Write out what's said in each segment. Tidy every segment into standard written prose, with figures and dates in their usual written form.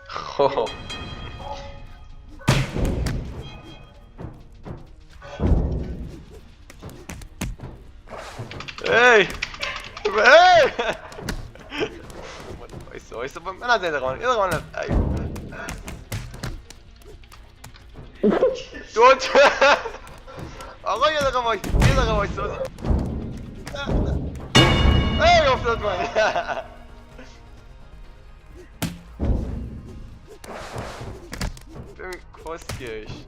خب ای وایسا من از این دقیقه یه دقیقه دو تا آقا یه دقیقه وایسا ای افتاد من ببین کسکش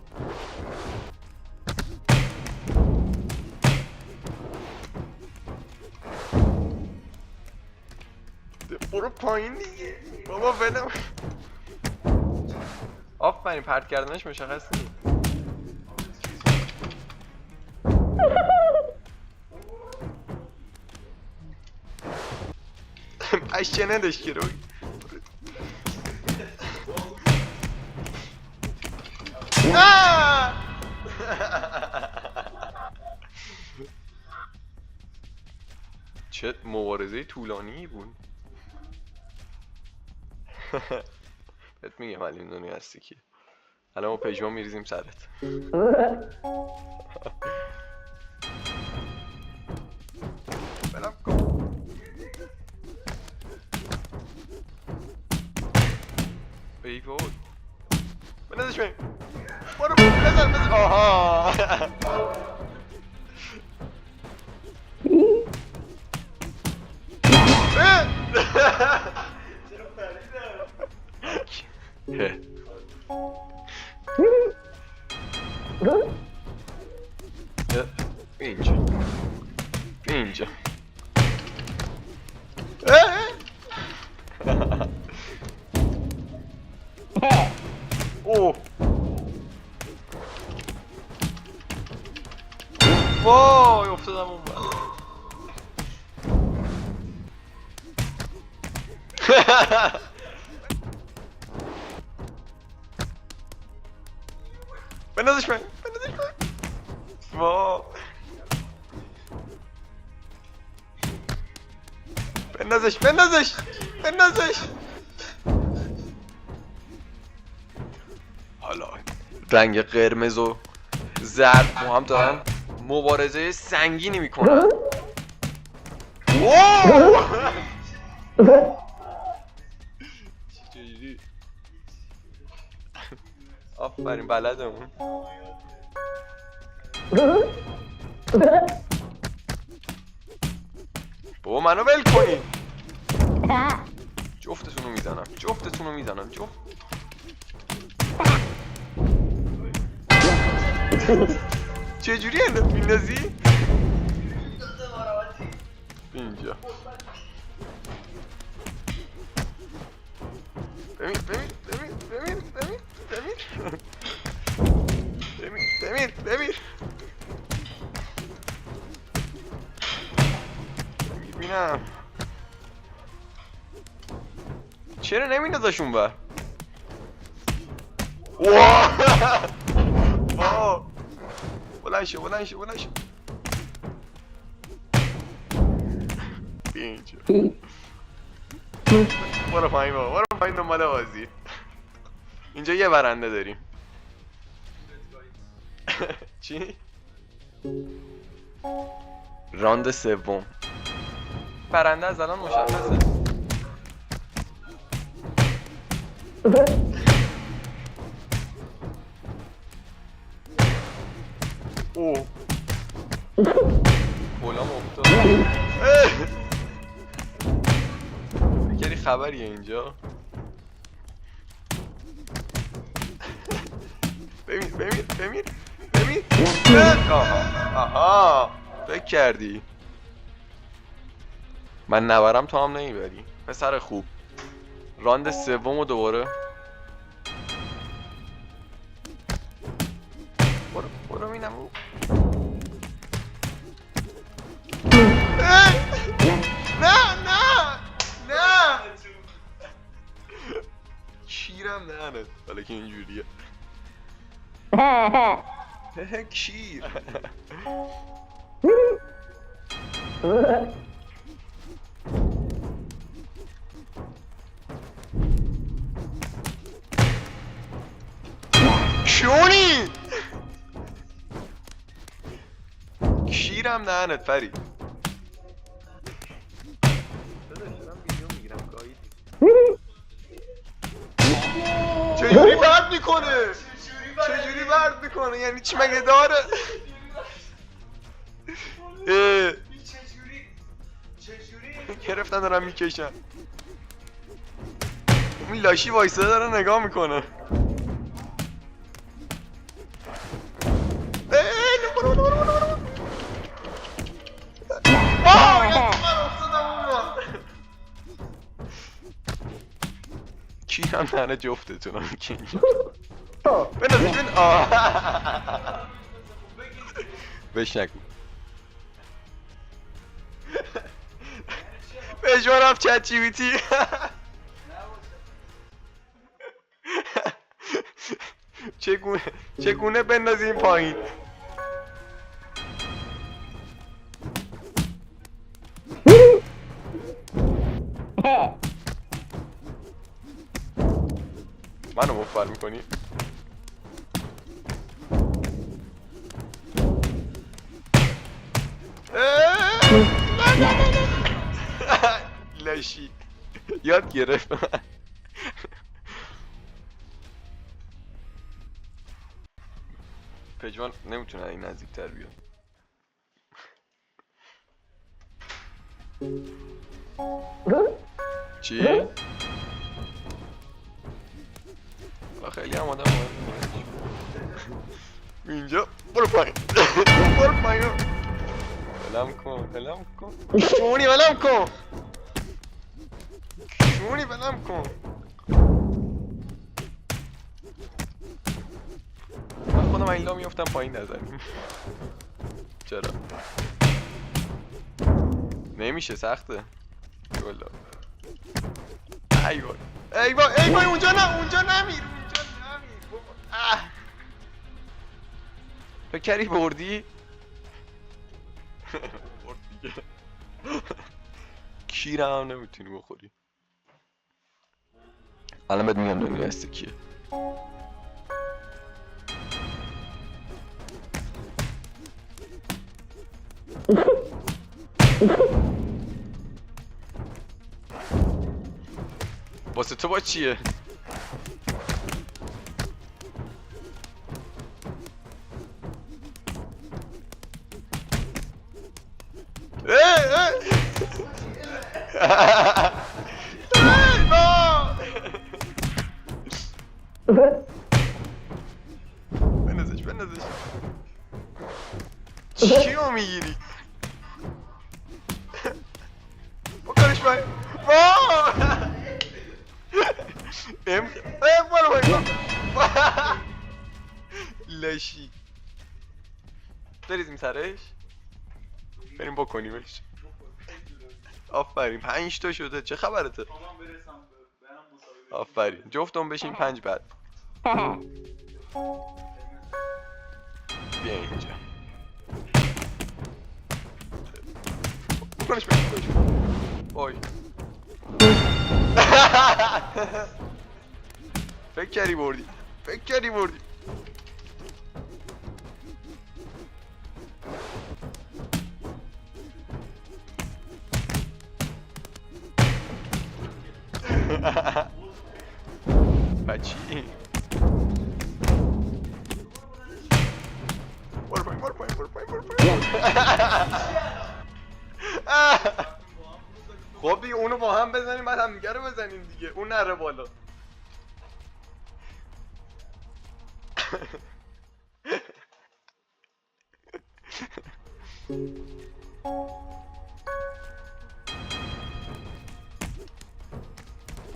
برو پایین دیگه بابا ولم آفرین پرت کردنش مشخص نیست اش نداشت که روی چه مبارزه طولانی بود بهت میگم ولی این دنیا هستی که الان ما پژمان میریزیم سرت بلم کن ای بود بندازش می برو بزن آها اینجا اوه وای افتادم اون بر بندازش من وای بندازش حالا رنگ قرمز و زرد با هم دارن مبارزه سنگینی میکنن چجوری آفرین بلدمون بابا منو ول کنین جفتتونو میزنم چجوری اندت میندازی؟ اینجا بمیر ببینم چرا نمیندازش اون بر واه بلند شو اینجا برو پایین دنبال بازی اینجا یه برنده داریم چی؟ راند سوم برنده از الان مشخصه اوه بولام افتاد بگری خبریه اینجا بمیر آها فکر کردی من نبرم تو هم نمیبری پسر خوب راند سومو دوباره برو مینم نه کیرم نهنت حالا که اینجوریه کیر کیرم دهنت فری. چجوری برد میکنه؟ چجوری برد میکنه؟ یعنی چی مگه داره؟ گرفتن دارم میکشن. اون لاشی وایسه داره نگاه میکنه. کیرم دهنه جفتتون هم کی بنازش بین بهش نگو. بهش رفت چت جی پی تی. چگونه بندازیم پایین. منو مفبر میکنی؟ لاشی یاد گرفت. پژمان نمیتونه این نزدیک تر بیاد. چی؟ خیلی هم آدم مهم اینجا. برو پایین. برو پایین. ولم کن ولم کن شونی ولم کن شونی ولم کن. من خودم ایلا میفتم پایین نزنیم. چرا؟ نمیشه سخته. والا ای وای ای وای ای وای اونجا نه اونجا نمیر اونجا نمیر بابا. فکری بردی؟ برد دیگه. کیرم هم نمیتونی بخوری. الان بهت میگم دنیا هسته کیه. واسه تو با چیه؟ بندازش بندازش. چیو میگیری؟ بکنش باید برو باید لشی بریزیم سرش بریم بکنیمش. آفرین 5 تا شده. چه خبرته؟ آفرین جفتم بشین 5 بعد. بیا اینجا بکنش بکنش. وای فکر کردی بردی. فکر کردی بردی. بچی برو پایین برو پایین برو پایین برو پایین. خب دیگه اونو با هم بزنیم بعد هم دیگه رو بزنیم دیگه. اون نره بالا.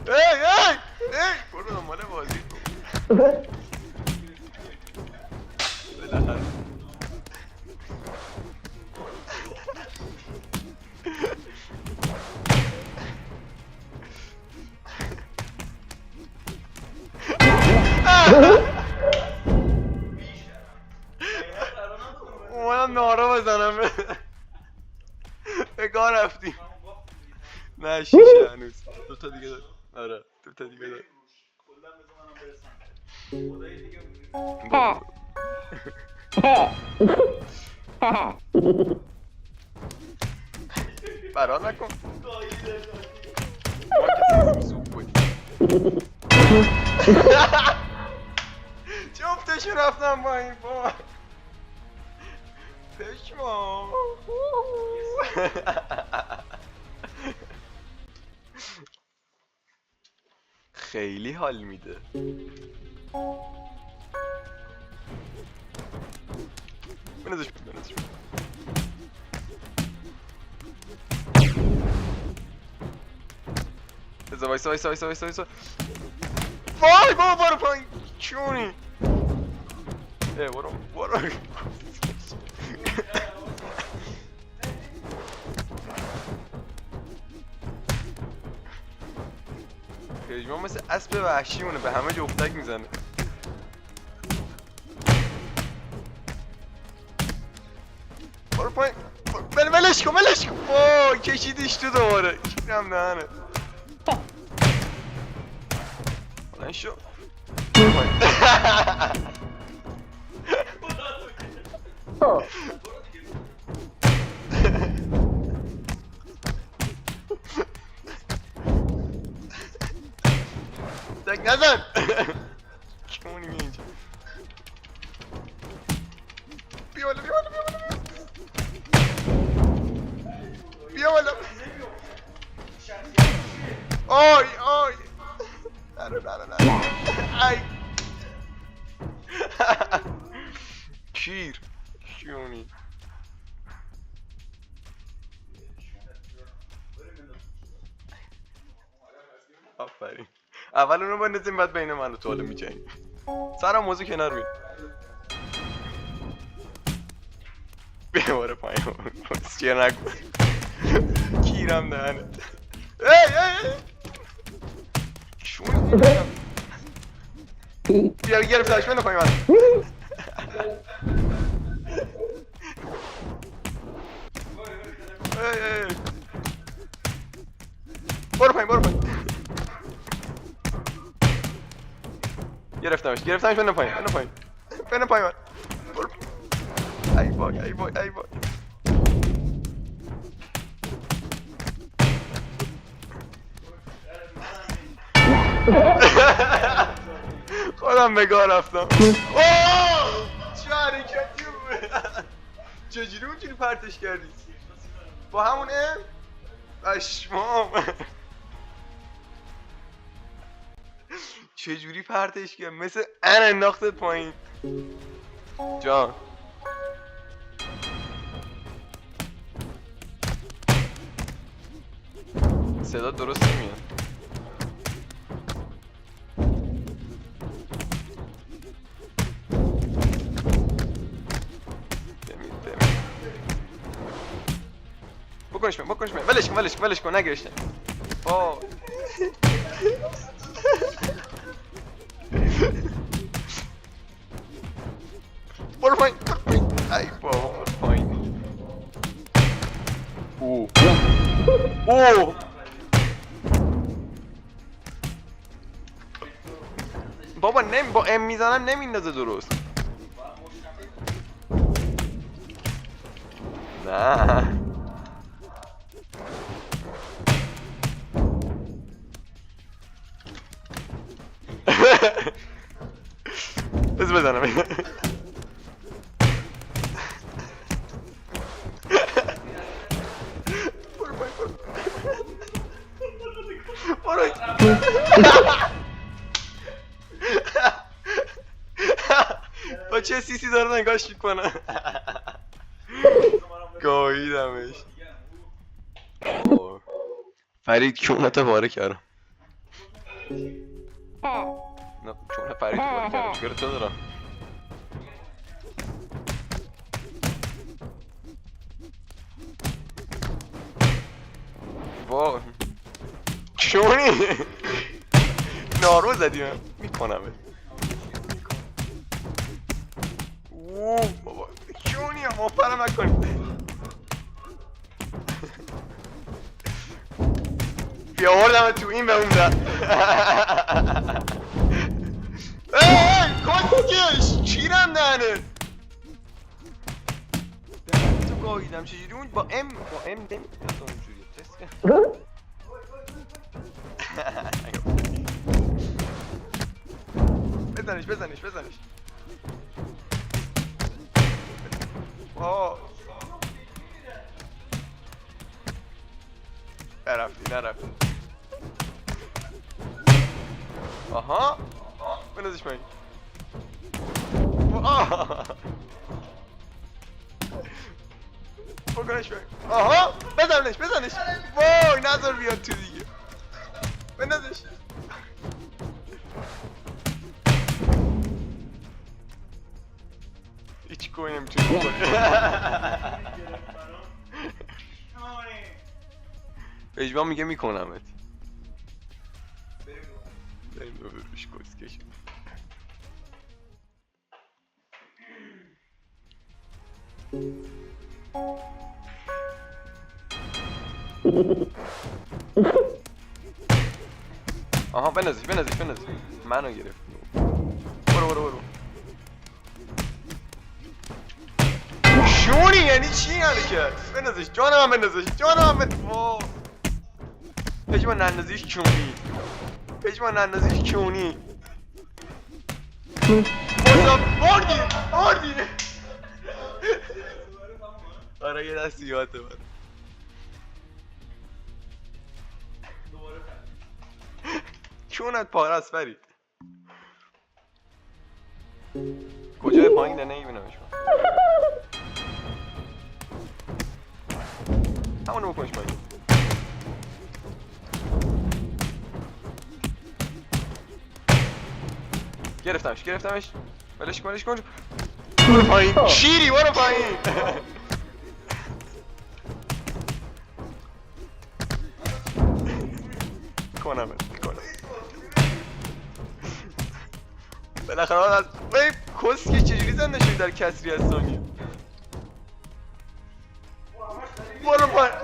ای برو دنبال بازی کن. بالاخره اومدم نارا بزنم. بگاه رفتیم. نه شیشه هنوز. 2 تا دیگه دار. آره 2 تا دیگه دار. فرار نکن. ما که سوپ بود. جفتشون رفتم با این با پشما. خیلی حال میده. بنزش وایسا. وای بابا برو پایین چونی. برو پژمان مثل اسب وحشی مونه، به همه جفتک میزنه. برو پایین. ولش کن. وای کشیدیش تو دوباره. کیرم دهنه. بلند شو. تک نزن. کمونی می اینجا. بیا بالا. آی نه. ای کیر کیونی. آفرین. اول اونو بندازیم بعد بین من و تو حالا میجنگیم. سرم موضوع کنار بید. بیاره پایین. چیه نکن. کیرم دهنت. ای چون بیا گرفتش منو پایین من. برو پایین. گرفتمش منو پایین من. برو. ای وای. خودم بگاه رفتم. چه حرکتی بود. چجوری اونجوری پرتش کردی؟ با همونه؟ پشمام. چجوری پرتش کرد؟ مثل انداختت پایین. جان صدا درست نمیاد. بکنش من. ولش کن نگرشتن. برو پایین. ای بابا برو پایین. بابا با ام میزنم نمیندازه درست. نه بس بزنم. برو. با چه سیسی داره نگاش میکنه. گاهیدمش. فرید کونتو پاره کردم. نه چون فرید پاره کردم چیکار تو دارم. وای چونی نارو زدی من میکنم. بابا چونی هم مفرم نکنی. بیاوردم تو این به اون در. کسکش چیرم دهنه. تو گاهیدم چجوری اون با ام نمیتونست اونجوری تست کن. بزنش نرفتی آها بندازش پایین. بکنش پایین. آها بزنش وای نذار بیاد تو دیگه. بندازش. هیچ کوی نمیتونی بکنی. پژمان میگه میکنمت. بریم بروش کسکش. آها بندازش منو گرفت. برو شونی یعنی چی حرکت؟ بندازش جانم واه پژمان نندازیش کونی بردی آره یه دست یاده من کونت پاره است فرید. کجای پایینه نمیبینمش من. همونو بکنش پایین. گرفتمش ولش کن. برو پایین شیری برو پایین. کنم بالاخره از کسکی چجوری زنده شدی در کسری از ثانیه. برو پایین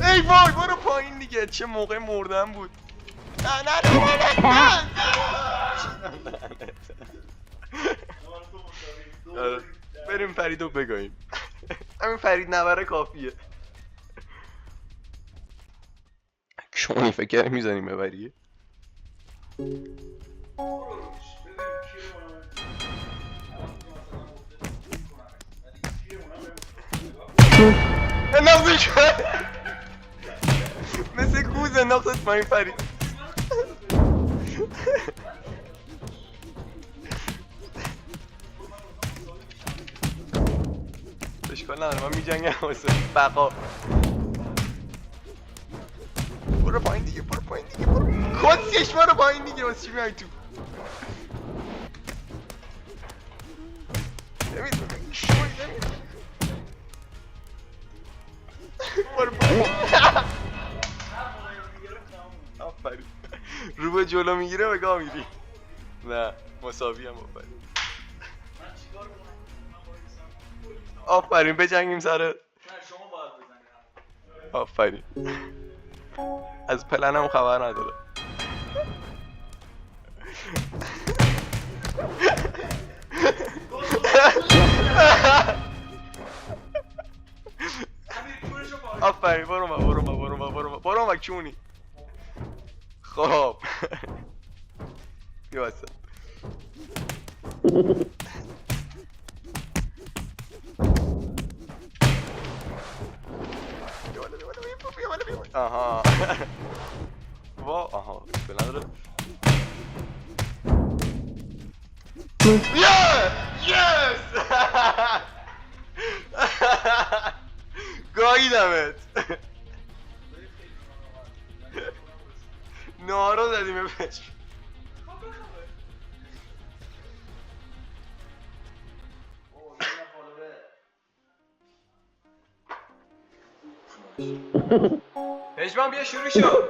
ای وای برو پایین دیگه. چه موقع مردن بود. نه بریم فریدو بگاییم. همین فرید نبره کافیه. شونی فکر کردی میزنیم ببریه. انداختش مثل کوز انداختش پایین فرید. اشکال نداره من میجنگم واسه بقا. برو پایین دیگه کسیش برو پایین دیگه. واسه چی میای تو؟ برو پایین. آفرین رو به جلو میگیره به گاه میری. نه مساوی هم آفرین بجنگیم سر. آفرین از پلنم خبر نداره. آفرین برو ما کونی. خب بیا واسه آها آها نداره. یس گاییدمت. نارو زدیم بهش. پژمان بیا شروع شو.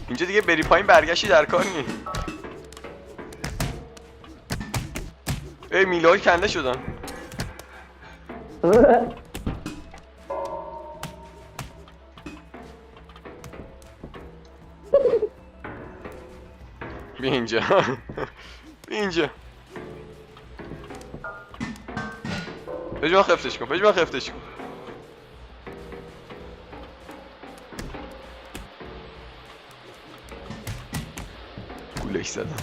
اینجا دیگه بری پایین برگشتی در کار نی. ای میله‌ها کنده شدن. بیا اینجا. بیا اینجا. بجا خفتش کن، بجا خفتش کن. گولش زدم.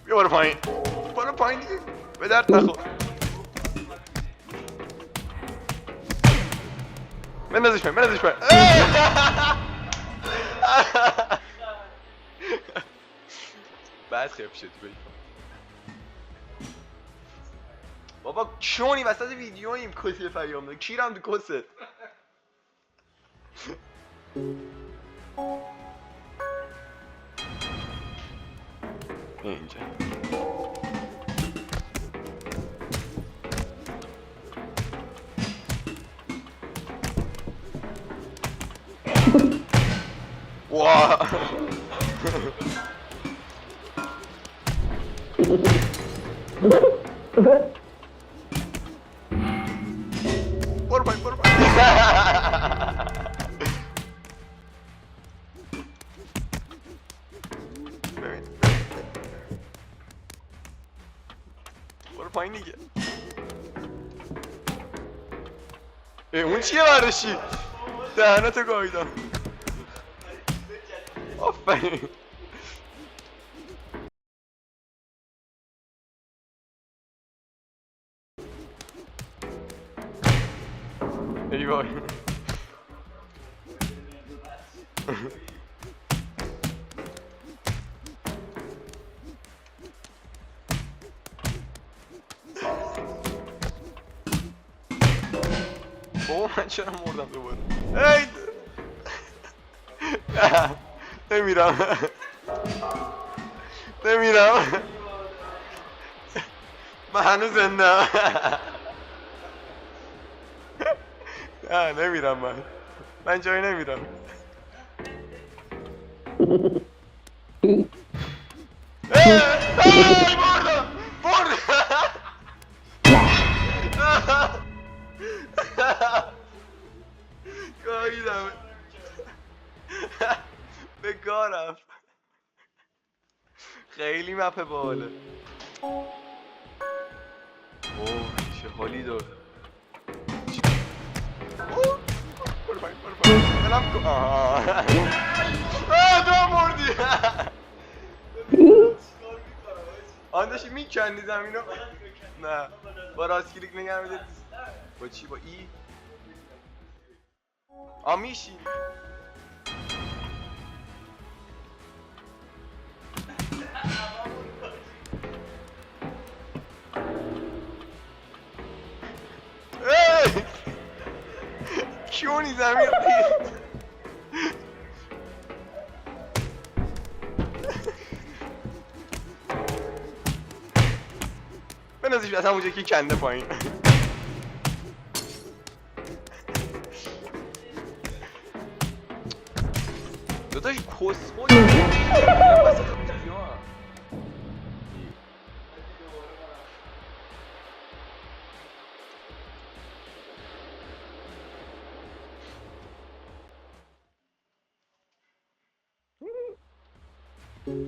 بیا برو پایین. برو پایین دیگه. به درد نخور. بندازش پایین، بندازش پایین. بعد خف شد بایی. بابا چونی وسط ویدیوییم کسی پیام داد. کیرم تو کست. اینجا. واه. برو پایین، برو پایین. برو پایین دیگه. اون چیه برداشتی؟ دهنتو گاییدم. آفرین. ای وای. بابا من چرا مردم دوباره؟ ای نمیرم. نمیرم. من هنوز زنده. نه نمیرم من جایی نمیرم. بردم بردم. گاییدم. به کار رفت. خیلی مپ باحاله. اوه چه حالی داره. برو پایین، برو پایین. بلم کن. تو مردی. آن داشتی میکندی زمینو. نه با راست کلیک نگه میداری. با چی؟ با ای؟ میشی. کیونی زمین دید. بنازیش از همونجا که کنده پایین. داداش کس خودی وسط ویدیو هم.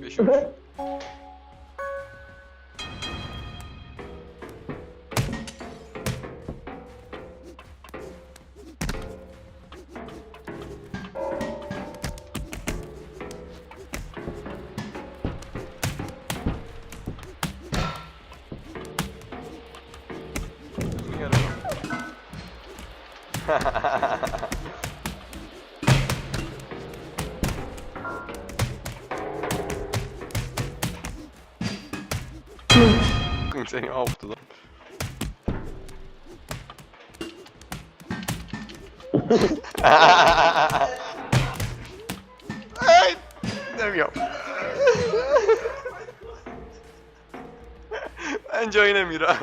بشوش. Seni avladım. Ay, demiyorum. Ben join'e mira.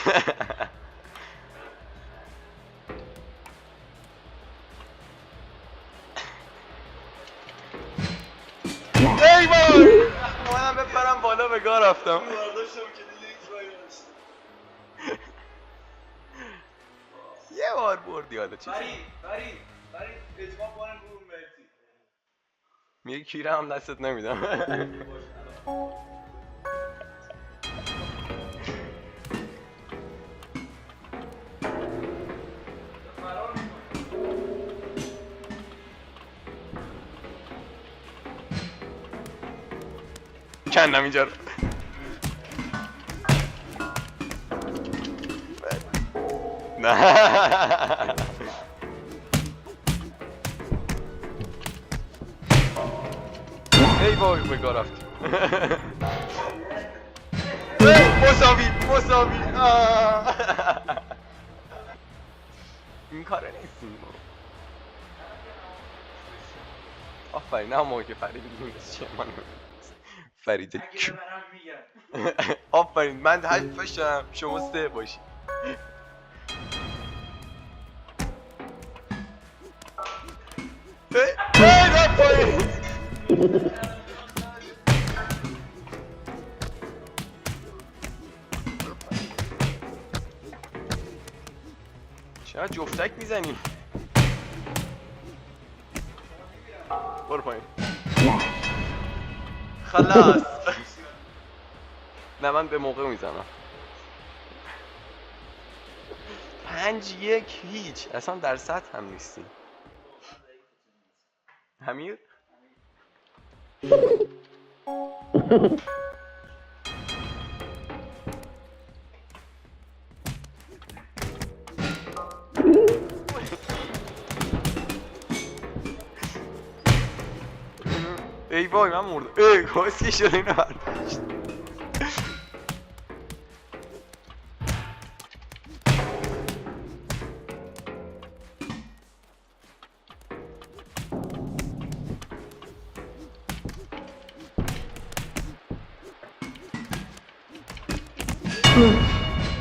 ای وای اومدم بپرم بالا به گاه رفتم. برداشتم که دیگه هیچ رایی نداشتم. یه بار بردی حالا چی؟ فرید اجماع کنم رو مرسی. میگه کیره هم دستت نمیدم. فرار میکنم. کندم اینجا رو. نه ای وای به گاه رفت. مساوی این کاره نیستیم. آفرین نه موقع که فرید میدونست چه من فرید اگه کی ببرم میگم. آفرین من 8 باشم شما 3 باشی. ای رفت پایین. چرا جفتک میزنی؟ برو پایین. خلاص. نه من به موقع میزنم. 5-1 هیچ اصلا در سطح هم نیستی. همیر؟ ای وای من مردم. ای کاسکی شده اینو برداشت.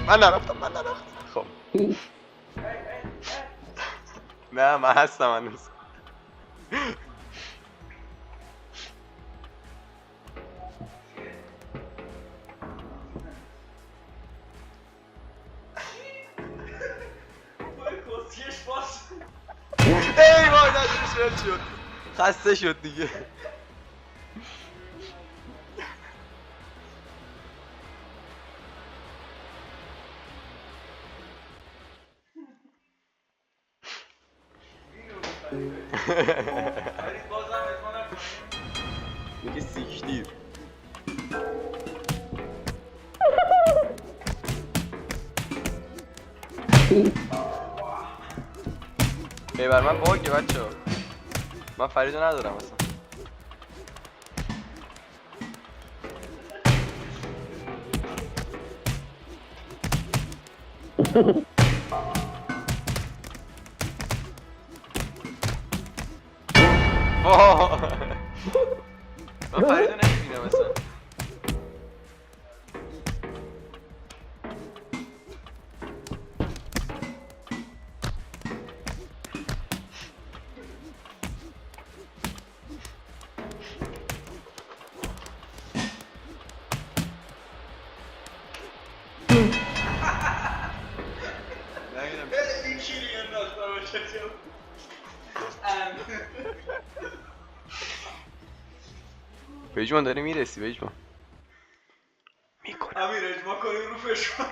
من نرفتم خب نه من هستم هنوز. کسکش باش. ای وای دستش ول شد. خسته شد دیگه. فرید بازم اجماع نکنیم. میگه سیکتیر. ای بر من باگه بچه ها. من فریدو ندارم اصلا. واه. من فریدو نمیبینم اصلا. نمیدونم خیلی کیری انداختم به چشم. بجمان داری میرسی بجمان. میکنم. امیر اجماع کنیم رو فشار.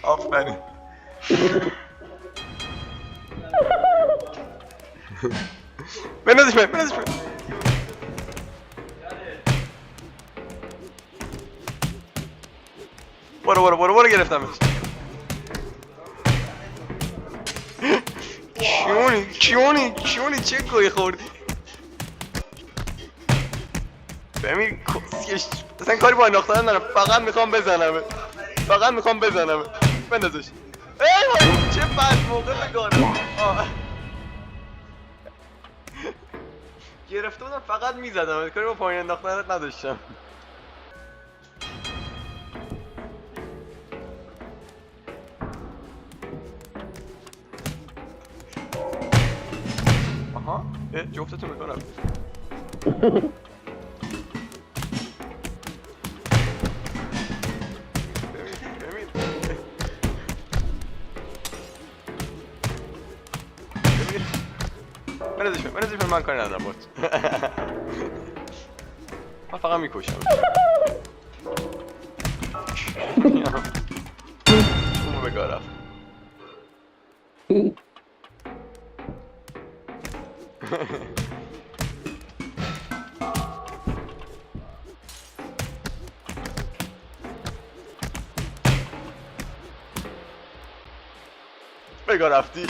آفرین. بندازش من. برو گرفتمش. کیونی چه گوی خوردی؟ بمیر کسیش اصلا کاری با انداختن ندارم. فقط میخوام بزنم. بندازش. ای وای چه بد موقع بگانم. گرفته بودم فقط میزدم. کاری با پایین انداختنت نداشتم. جفتتون بکنم. بنزش من کاری ندارم باید. من فقط میکشم. اونو بگارم. بگاه رفتی.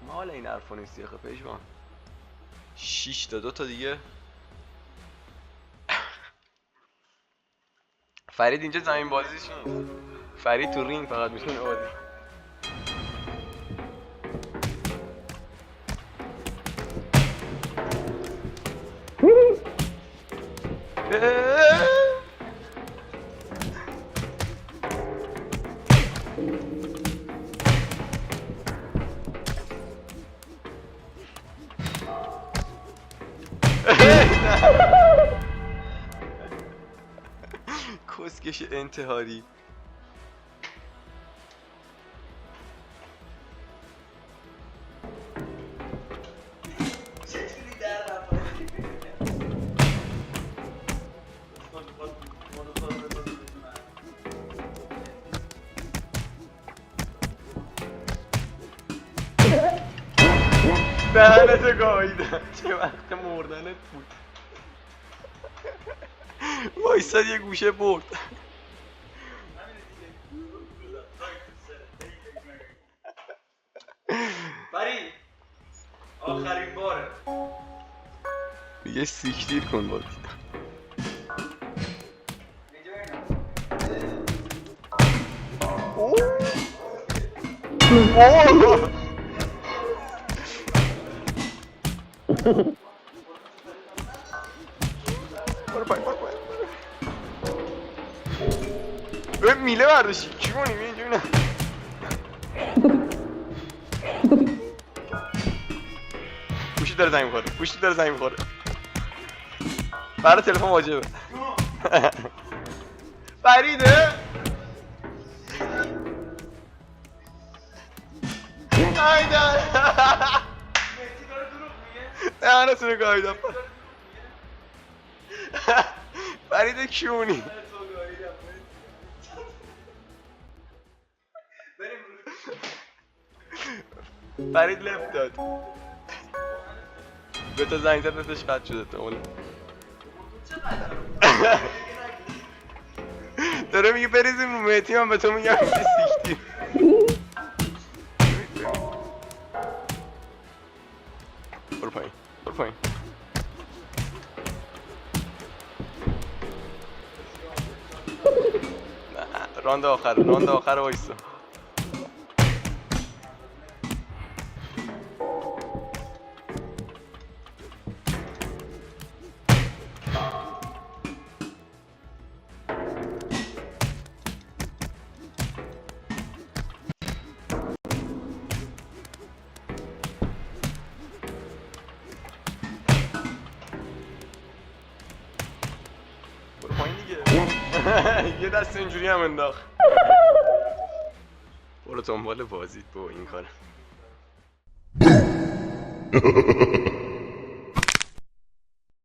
مال این حرفا نیستی آخه پیشوان. 6 تا 2 تا دیگه. فرید اینجا زمین بازیش نیست. فرید تو رینگ فقط میتونه بازی. کسکش انتحاری. چجوری در رفت؟ دهنتو گاییدم. چه وقت مردنت بود. وایساد یه گوشه برد. فرید آخرین باره. یه سیکتیر کن بازی. برو پای به میله برداشتی چی کنی بیا اینجا بینم. گوشی داره زمین میخوره. گوشی داره زمین میخوره. برای تلفن واجبه. فریده ایدن مهدی داره دروغ میگه. دهنتونو گاییدم. فرید کیونی. فرید لفت داد. به تا زنگ زد نتش قطع شده تا اون. داره میگه بریزیم رو مهدی من به تو میگم میگه سیکتی. برو پایین برو پایین. راند آخر وایسا. برو پایین دیگه. یه دست اینجوری هم انداخت. برو دنبال بازیت با این کار.